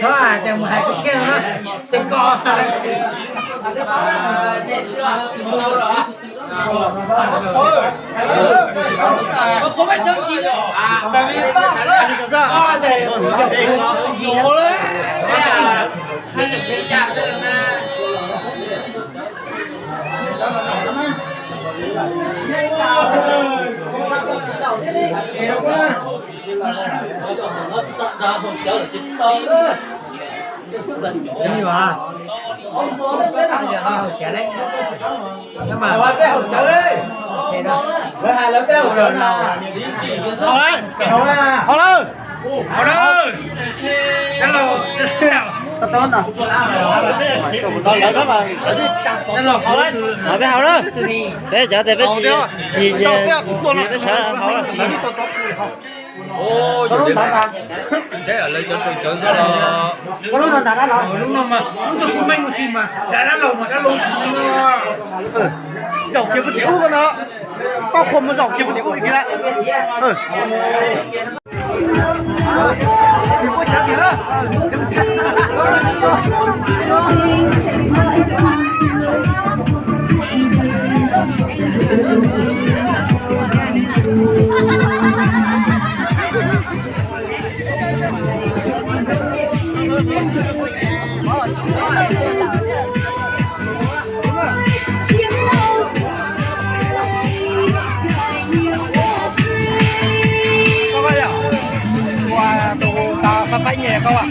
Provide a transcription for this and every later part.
sao à chẳng mà hai cái kêu nó trên co sao đây có phải sơn gì đâu tại vì sao để nhiều đấy hay là để chạm đây là gì mà bây giờ họ trẻ đấy nhưng mà họ trẻ đó với hai lớp béo rồi nào họ lên hello tao tao nào còn lại đó mà chân lọc họ lên họ bé họ đó thế giờ thì biết gì nó sợ họ là ôi rồi sẽ ở đây cho trời sao là có lúc nào đã lầu lúc nào mà lúc tôi cũng mang một xin mà đã lầu mà đã luôn dầu kia một tiểu con đó bao khom một dầu kia một tiểu cái kia lại chỉ có chả kìa bánh nhẹ không ạ?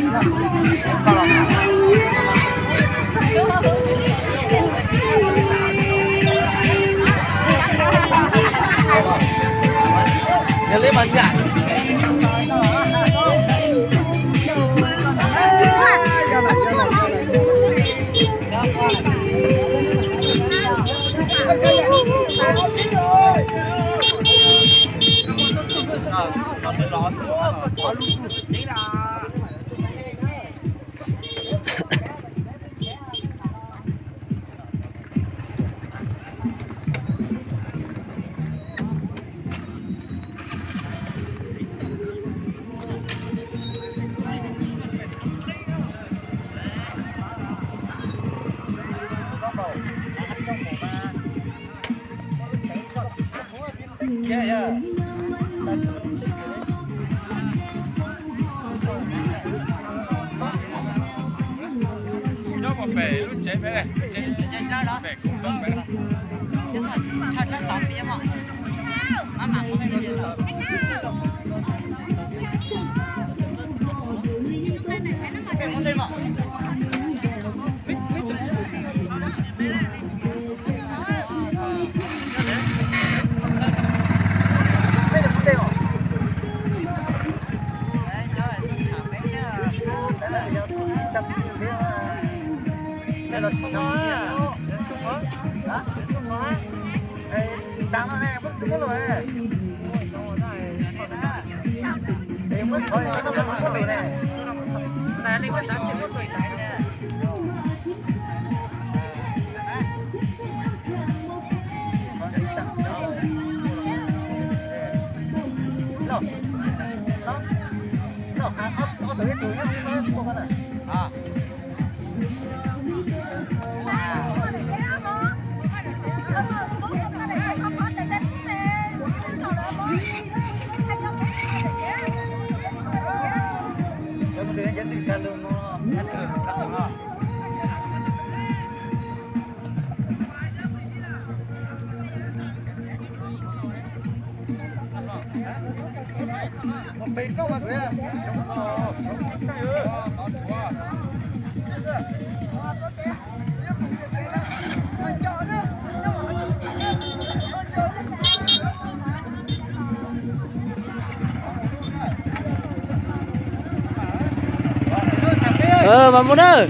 Nhớ lấy bánh nhẹ. Về lúc chế về đây, chế đó. Về cùng đông về. Chân thật nó sống đi em ạ. Má mặn nó mới được. Cái món đây mà. Đây là chung hóa, chung hóa, hả? Chung hóa, đám này mất chung rồi. Để mất thôi, nó mất rồi này. Này đi mất đám chỉ mất rồi này nè. Nó, nó tự nhiên nó không có này. À. Mà muốn ơi.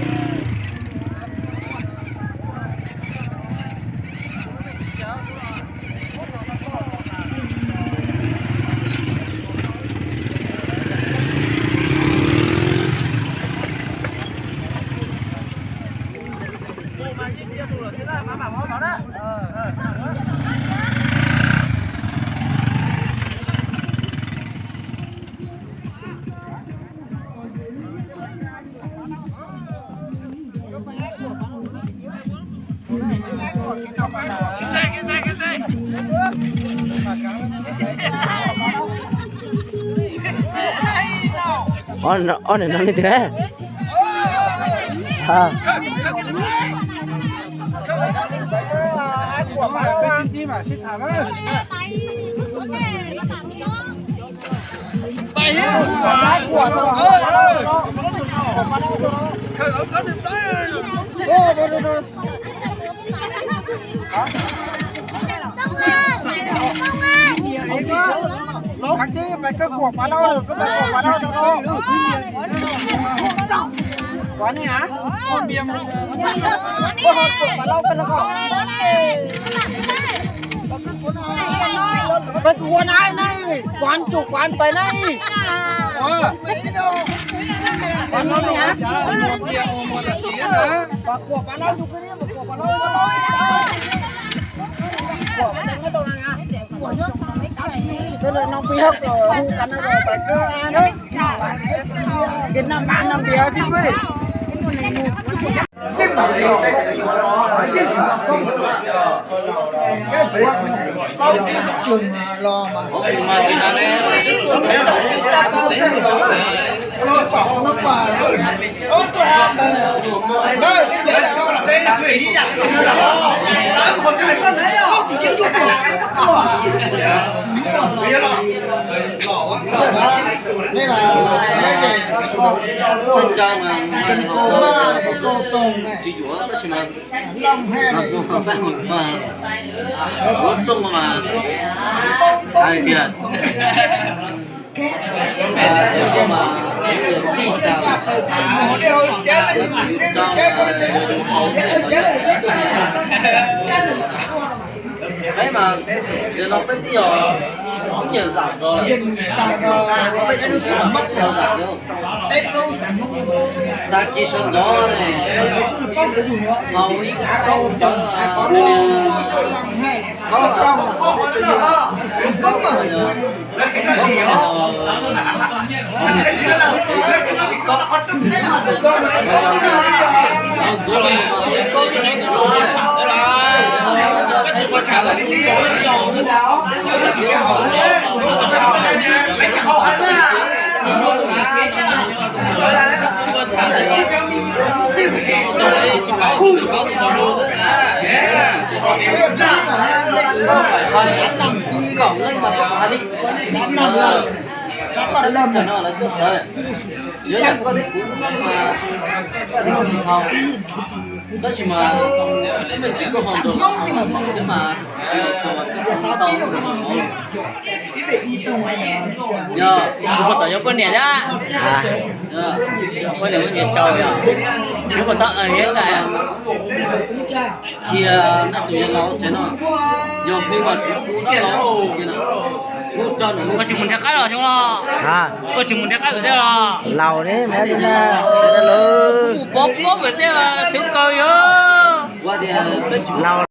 on này nó như thế à thằng chứ mày cứ cuộc mà đâu được, cứ cuộc mà đâu được đâu. Quán này hả? Con bia mà. Có hot cuộc mà lâu cái nó có. Cái quán ai này? Quán chủ quán phải này. Quán nó này hả? Và cuộc mà lâu được cái này, cuộc mà lâu nó lâu. Cuộc cái đồ này hả? Cuộc nhá. Tôi là nó bị hấp rồi, không cần nó rồi phải cứ ăn đấy. Cái năm bán năm bia chứ mấy. Cái mà cái trường lò mà chỉ là này nó bà ôi tôi ham đây cái đấy là đây là người đi đặt không cho mày con thấy không chủ chiến chung đây mà cái gì bên trong mà cô ba cô tùng này chỉ dũa tất nhiên mà long he này nó bắt mà vốn trung mà ai tiền cái mà đi tàu đấy mà giờ nó bên đi rồi cũng nhiều giảm rồi bây giờ giảm mất nhiều giảm đâu ta chỉ sơn gió này màu ít câu cho cổng lên mà phải đi sắp lâm rồi nó là tốt rồi nhớ rằng có thể mà có thể còn chịu không đó chỉ mà mình chỉ có phòng đồ nhưng mà nhờ một tổ cho con nè nhá con nè con nè trâu à nếu mà tao ở hiện tại kia nó tụi nó chế nó giờ bây giờ chúng nó lâu kia nào có chừng mình cái rồi chúng nó có chừng mình cái rồi thế là lầu đấy mẹ chúng ta nó lớn bóp bóp vậy thế là xíu coi á qua thì lầu